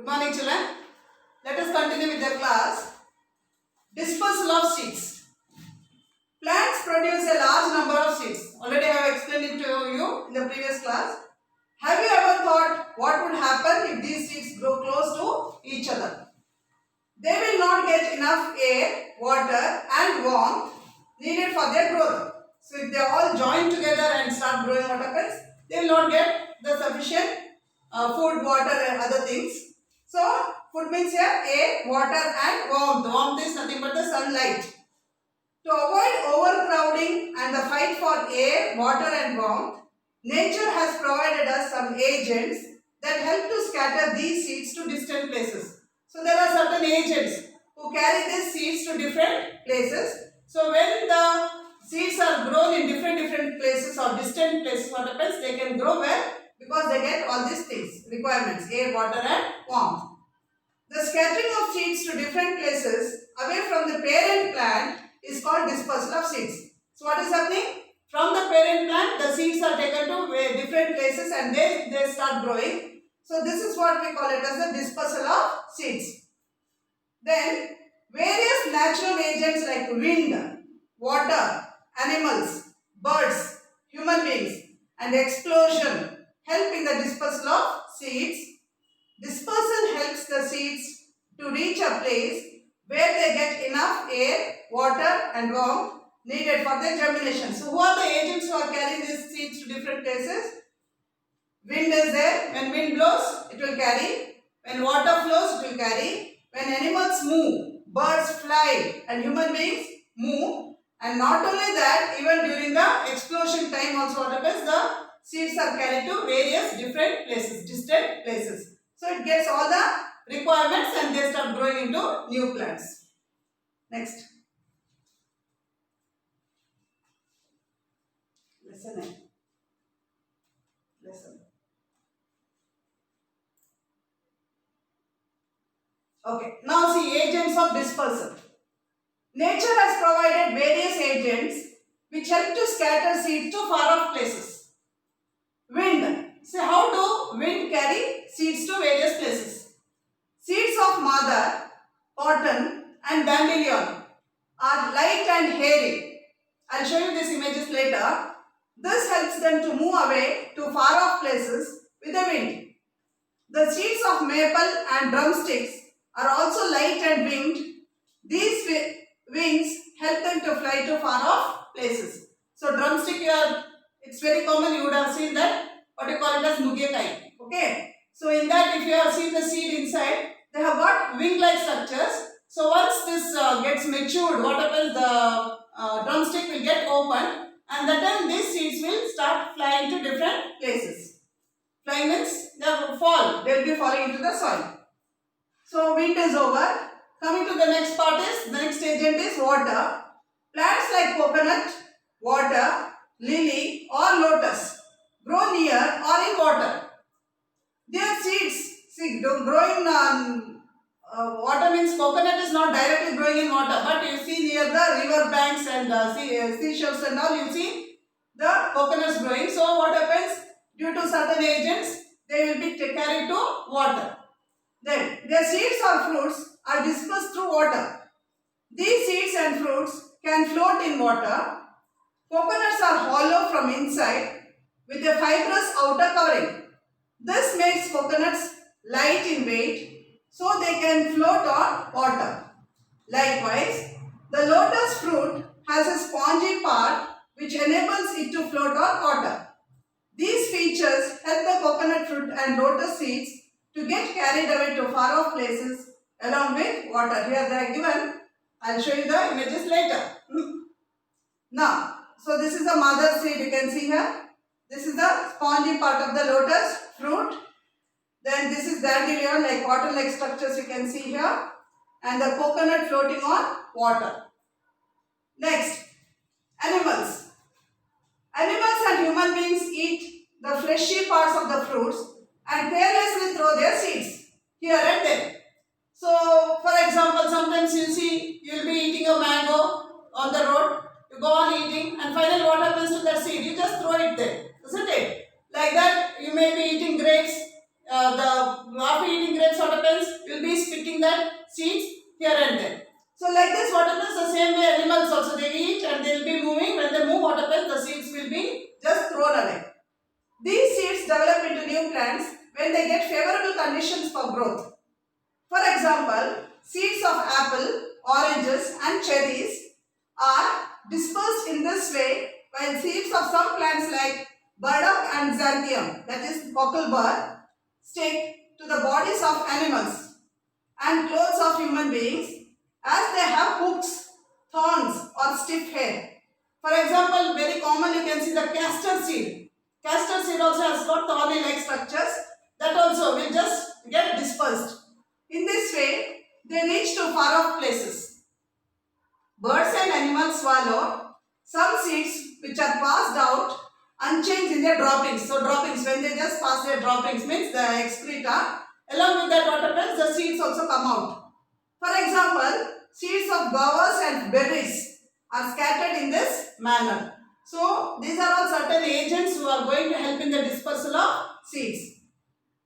Good morning, children. Let us continue with the class. Dispersal of seeds. Plants produce a large number of seeds. Already I have explained it to you in the previous class. Have you ever thought what would happen if these seeds grow close to each other? They will not get enough air, water and warmth needed for their growth. So if they all join together and start growing, what happens? They will not get the sufficient food, water and other things. So food means here air, water and warmth. Warmth is nothing but the sunlight. To avoid overcrowding and the fight for air, water and warmth, nature has provided us some agents that help to scatter these seeds to distant places. So there are certain agents who carry these seeds to different places. So when the seeds are grown in different places or distant places, what happens? They can grow well because they get all these things, requirements, air, water and warmth. The scattering of seeds to different places away from the parent plant is called dispersal of seeds. So what is happening? From the parent plant, the seeds are taken to different places and they start growing. So this is what we call it as the dispersal of seeds. Then various natural agents like wind, water, animals, birds, human beings and explosion help in the dispersal of seeds. Dispersal helps the seeds to reach a place where they get enough air, water and warmth needed for their germination. So who are the agents who are carrying these seeds to different places? Wind is there. When wind blows, it will carry. When water flows, it will carry. When animals move, birds fly and human beings move. And not only that, even during the explosion time also what happens? The seeds are carried to various different places, distant places. So it gets all the requirements and they start growing into new plants. Next. Listen. Okay. Now see agents of dispersal. Nature has provided various agents which help to scatter seeds to far off places. Wind. See how do wind carry seeds to various places? Seeds of mother, cotton and dandelion are light and hairy. I will show you these images later. This helps them to move away to far off places with the wind. The seeds of maple and drumsticks are also light and winged. These wings help them to fly to far off places. So drumstick, it's very common, you would have seen that, what you call it as nugekai. Okay. So in that, if you have seen the seed inside, they have got wing-like structures. So once this gets matured, what happens? The drumstick will get open and that time these seeds will start flying to different places. Flying means they will fall. They will be falling into the soil. So wind is over. Coming to the next part is, the next agent is water. Plants like coconut, water, lily or lotus grow near or in water. Their seeds, growing water means coconut is not directly growing in water, but you see near the river banks and seashells and all, you see the coconuts growing. So what happens? Due to certain agents, they will be carried to water. Then their seeds or fruits are dispersed through water. These seeds and fruits can float in water. Coconuts are hollow from inside with a fibrous outer covering. This makes coconuts light in weight so they can float on water. Likewise, the lotus fruit has a spongy part which enables it to float on water. These features help the coconut fruit and lotus seeds to get carried away to far off places along with water. Here they are given. I will show you the images later. Now, so this is the mother seed, you can see here. This is the spongy part of the lotus fruit. Then this is dandelion, like cotton-like structures you can see here. And the coconut floating on water. Next, animals. Animals and human beings eat the fleshy parts of the fruits and carelessly throw their seeds here and there. So, for example, sometimes you see, you will be eating a mango on the road, you go on eating and finally what happens to that seed? You just throw it there, isn't it? Like that, you may be eating grapes, after eating grapes, what happens? eating that seeds here and there. So like this, what happens? The same way animals also, they eat and they will be moving. When they move, what happens? The seeds will be just thrown away. These seeds develop into new plants when they get favorable conditions for growth. For example, seeds of apple, oranges and cherries are dispersed in this way, while seeds of some plants like burdock and xanthium, that is cocklebur, stick to the bodies of animals and clothes of human beings as they have hooks, thorns or stiff hair. For example, very common you can see the castor seed. Castor seed also has got thorny like structures that also will just get dispersed. In this way, they reach to far off places. Birds and animals swallow some seeds which are passed out unchanged in their droppings. So droppings, when they just pass their droppings, means the excreta, along with that what happens, the seeds also come out. For example, seeds of guavas and berries are scattered in this manner. So these are all certain agents who are going to help in the dispersal of seeds.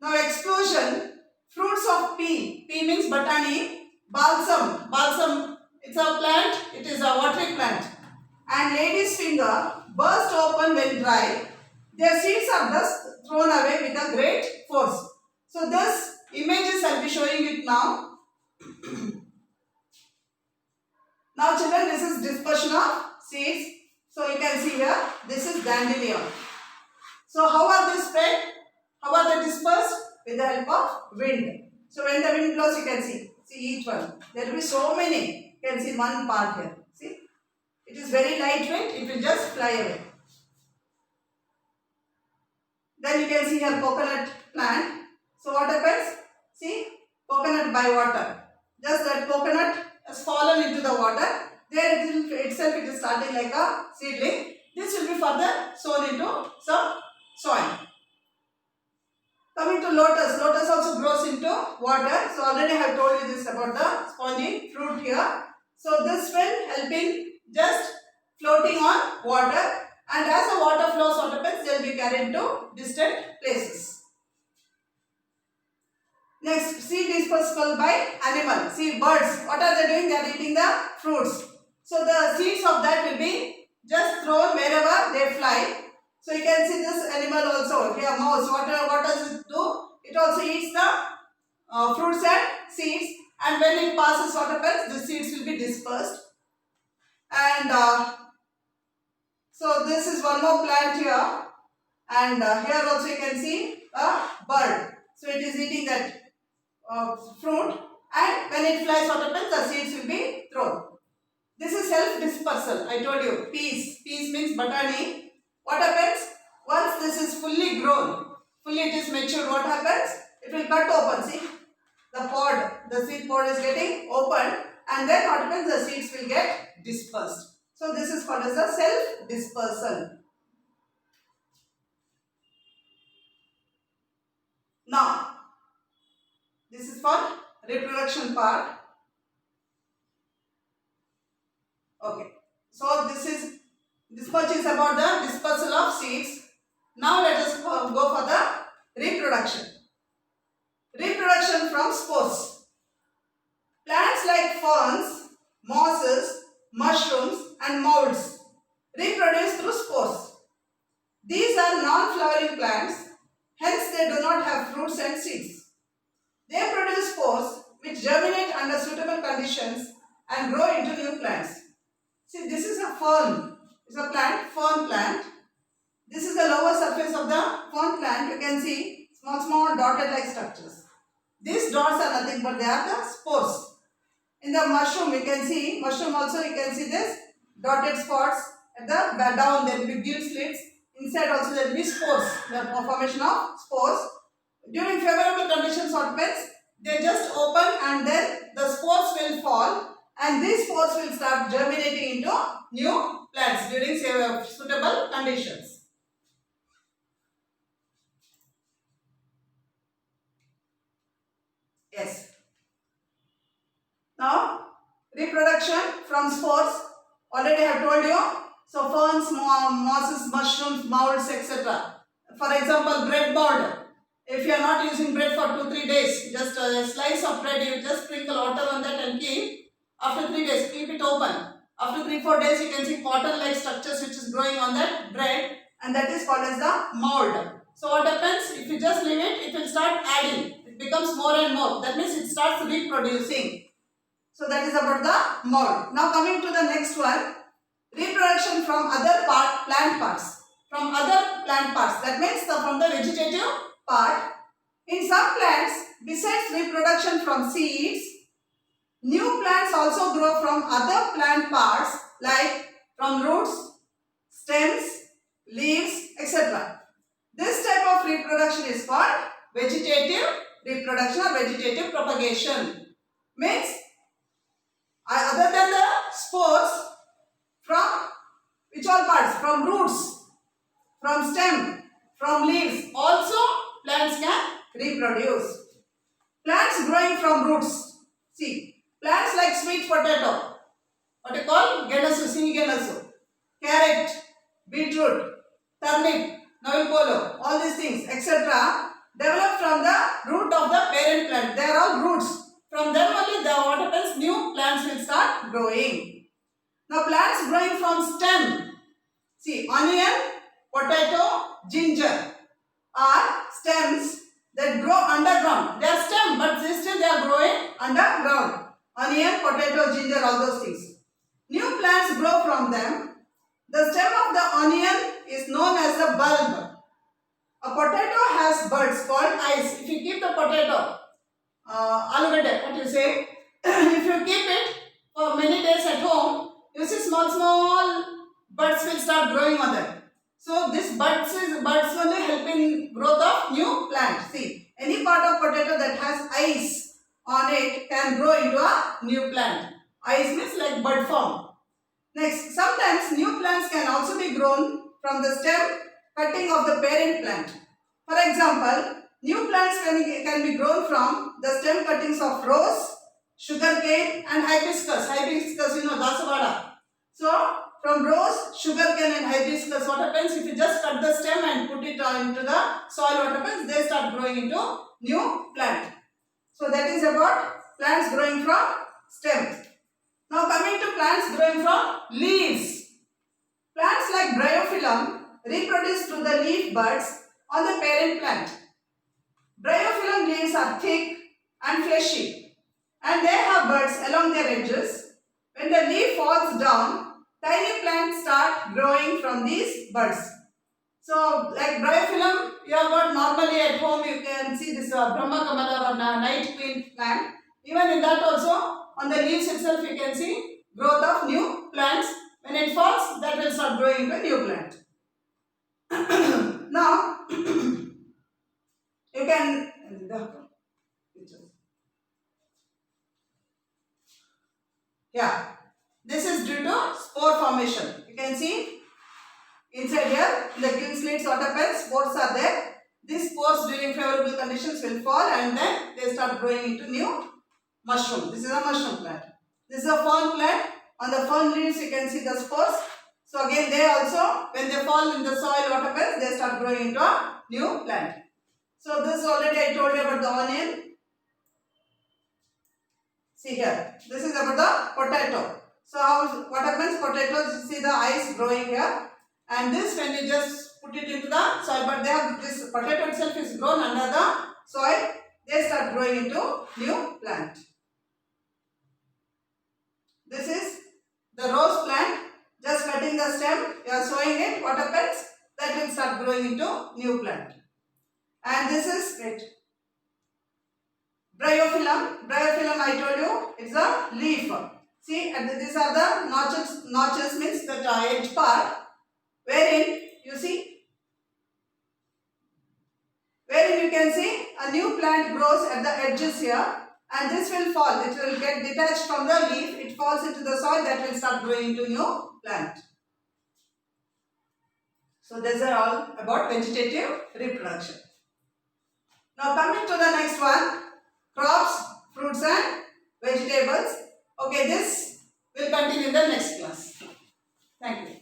Now explosion. Fruits of pea. Pea means botany. Balsam. Balsam, it's a plant. It is a watering plant. And lady's finger burst open when dry. Their seeds are thus thrown away with a great force. So this images I'll be showing it now. Now children, this is dispersion of seeds. So you can see here, this is dandelion. So how are they spread? How are they dispersed? With the help of wind. So when the wind blows, you can see each one. There will be so many. You can see one part here. See, it is very lightweight. It will just fly away. Then you can see here coconut plant. So what happens? See, coconut by water. Just that coconut has fallen into the water. There itself it is starting like a seedling. This will be further sown into some soil. Coming to lotus, lotus also grows into water. So already I have told you this about the spongy fruit here. So this will help in just floating on water, and as the water flows, what happens? They will be carried to distant places. Next, seed dispersal by animal. See, birds, what are they doing? They are eating the fruits. So the seeds of that will be just thrown wherever they fly. So you can see this animal also, here mouse, what does it do? It also eats the fruits and seeds, and when it passes, what happens? The seeds will be dispersed. And so this is one more plant here, and here also you can see a bird. So it is eating that fruit, and when it flies, what happens? The seeds will be thrown. This is self-dispersal. I told you, peas. Peas means botany. What happens? Once this is fully grown, fully it is matured, what happens? It will cut open. See, the pod, the seed pod is getting opened, and then what happens? The seeds will get dispersed. So this is called as the self-dispersal. Now, this is for reproduction part. Okay. So this much is about the dispersal of seeds. Now let us go for the reproduction. Reproduction from spores. Plants like ferns, mosses, mushrooms and molds reproduce through spores. These are non-flowering plants, hence they do not have fruits and seeds. They produce spores which germinate under suitable conditions and grow into new plants. See, this is a fern. It's a plant, fern plant. This is the lower surface of the fern plant. You can see small dotted like structures. These dots are nothing but they are the spores. In the mushroom, you can see, mushroom also you can see this dotted spots at the down. There will be gill slits. Inside also there will be spores, the formation of spores. During favorable conditions, what happens? They just open and then the spores will fall, and these spores will start germinating into new plants during suitable conditions. Yes. Now, reproduction from spores, already I have told you. So, ferns, mosses, mushrooms, molds, etc. For example, bread mold. If you are not using bread for 2-3 days, just a slice of bread, you just sprinkle water on that and keep. After 3 days, keep it open. After 3-4 days, you can see cotton-like structures which is growing on that bread, and that is called as the mold. So what happens? If you just leave it, it will start adding. It becomes more and more. That means it starts reproducing. So that is about the mold. Now coming to the next one, reproduction from other plant parts. From other plant parts. That means from the vegetative part. In some plants, besides reproduction from seeds, new plants also grow from other plant parts like from roots, stems, leaves, etc. This type of reproduction is called vegetative reproduction or vegetative propagation. Means other than the spores, from which all parts? From roots, from stem, from leaves, also plants can reproduce. Plants growing from roots. See, plants like sweet potato, what you call genasu, sinigenasu, carrot, beetroot, turnip, navilpolo, all these things, etc. develop from the root of the parent plant. They are all roots. From them only what happens? New plants will start growing. Now plants growing from stem. See, onion, potato, ginger are stems that grow underground. They are stem, but still they are growing underground. Onion, potato, ginger, all those things. New plants grow from them. The stem of the onion is known as the bulb. A potato has buds called eyes. If you keep the potato, alugade, what you say, if you keep it for many days at home, you see small buds will start growing on them. So this buds only help in growth of new plant. See, any part of potato that has eyes on it can grow into a new plant. Eyes means like bud form. Next, sometimes new plants can also be grown from the stem cutting of the parent plant. For example, new plants can be grown from the stem cuttings of rose, sugarcane and hibiscus. Hibiscus, you know, dasavada. So, from rose, sugarcane and hibiscus, what happens? If you just cut the stem and put it into the soil, what happens? They start growing into new plant. So, that is about plants growing from stems. Now, coming to plants growing from leaves. Plants like bryophyllum reproduce through the leaf buds on the parent plant. Bryophyllum leaves are thick and fleshy and they have buds along their edges. When the leaf falls down, tiny plants start growing from these buds. So, like bryophyllum, you have got normally at home, you can see this Brahma Kamala or night queen plant. Even in that also, on the leaves itself, you can see growth of new plants. When it falls, that will start growing into a new plant. Now, you can this is due to spore formation. You can see inside here, in the gill slits, what happens? Spores are there. These spores during favorable conditions will fall and then they start growing into new mushroom. This is a mushroom plant. This is a fern plant. On the fern leaves, you can see the spores. So again, they also, when they fall in the soil, what happens? They start growing into a new plant. So this already I told you about the onion. See here, this is about the potato. So what happens? Potatoes, you see the eyes growing here. And this, when you just put it into the soil, but they have this potato itself is grown under the soil, they start growing into new plant. This is the rose plant. Just cutting the stem, you are sowing it. What happens? That will start growing into new plant. And this is bryophyllum. Bryophyllum, I told you, it's a leaf. See, and these are the notches. Notches means the edge part, wherein you see, wherein you can see a new plant grows at the edges here, and this will fall. It will get detached from the leaf. It falls into the soil. That will start growing into new plant. So these are all about vegetative reproduction. Now coming to the next one, crops, fruits and vegetables. Okay, this will continue in the next class. Thank you.